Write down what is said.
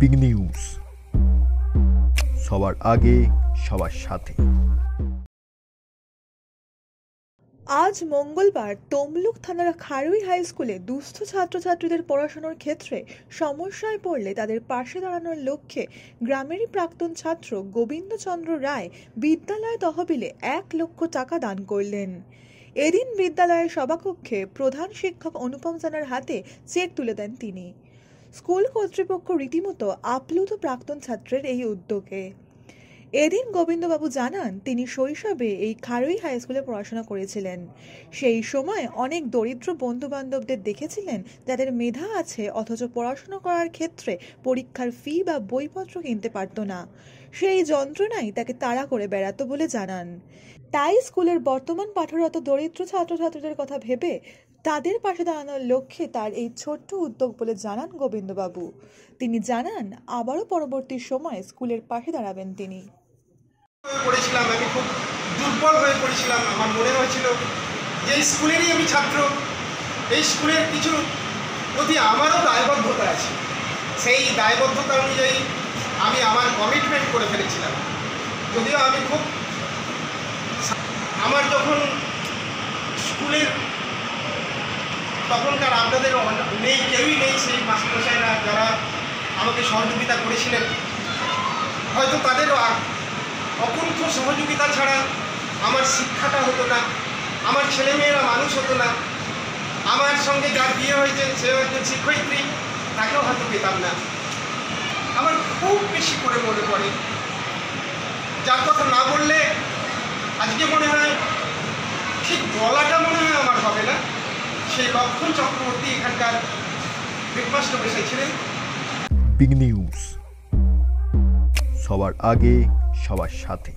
Big news, সবার আগে সবার সাথে। আজ মঙ্গলবার তমলুক থানার খারুই হাই স্কুলে দুস্থ ছাত্রছাত্রীদের পড়াশোনার ক্ষেত্রে সমস্যায় পড়লে তাদের পাশে দাঁড়ানোর লক্ষ্যে গ্রামেরই প্রাক্তন ছাত্র গোবিন্দচন্দ্র রায় বিদ্যালয় তহবিলে 1 লক্ষ টাকা দান করলেন। এদিন বিদ্যালয়ের সভাকক্ষে প্রধান শিক্ষক অনুপম জানার হাতে চেক তুলে দেন তিনি। স্কুল কর্তৃপক্ষ রীতিমতো আপ্লুত প্রাক্তন ছাত্রের এই উদ্যোগে। এদিন গোবিন্দবাবু জানান, তিনি শৈশবে এই খারুই হাই স্কুলে পড়াশোনা করেছিলেন। সেই সময় অনেক দরিদ্র বন্ধু বান্ধবদের দেখেছিলেন যাদের মেধা আছে অথচ পড়াশোনা করার ক্ষেত্রে পরীক্ষার ফি বা বইপত্র কিনতে পারত না। সেই যন্ত্রণাই তাকে তাড়া করে বেড়াতো বলে জানান। তাই স্কুলের বর্তমান পাঠরত দরিদ্র ছাত্রছাত্রীদের কথা ভেবে তাদের পাশে দাঁড়ানোর লক্ষ্যে তার এই ছোট্ট উদ্যোগ বলে জানান গোবিন্দবাবু। তিনি জানান, আবারও পরবর্তী সময়ে স্কুলের পাশে দাঁড়াবেন তিনি। পড়েছিলাম, আমি খুব দুর্বল হয়ে পড়েছিলাম। আমার মনে হয়েছিল যে এই স্কুলেরই আমি ছাত্র, এই স্কুলের কিছু প্রতি আমারও দায়বদ্ধতা আছে। সেই দায়বদ্ধতা অনুযায়ী আমি আমার কমিটমেন্ট করে ফেলেছিলাম। যদিও আমি খুব আমার যখন স্কুলের তখনকার আপনাদের নেই, কেউই নেই সেই মাস্টারমশাইরা যারা আমাকে সহযোগিতা করেছিলেন। হয়তো তাদেরও অকুণ্ঠ সহযোগিতা ছাড়া আমার শিক্ষাটা হতো না, আমার ছেলেমেয়েরা মানুষ হতো না। আমার সঙ্গে যার বিয়ে হয়েছে সে একজন শিক্ষয়িত্রী, তাকেও হয়তো পেতাম না। আমার খুব বেশি করে মনে পড়ে, যার কথা না বললে আজকে মনে হয় ঠিক বলাটা মনে হয় আমার হবে না। সেই লক্ষণ চক্রবর্তী এখানকার হেডমাস্টার মশাই ছিলেন। বিগ নিউজ, সবার আগে সবার সাথে।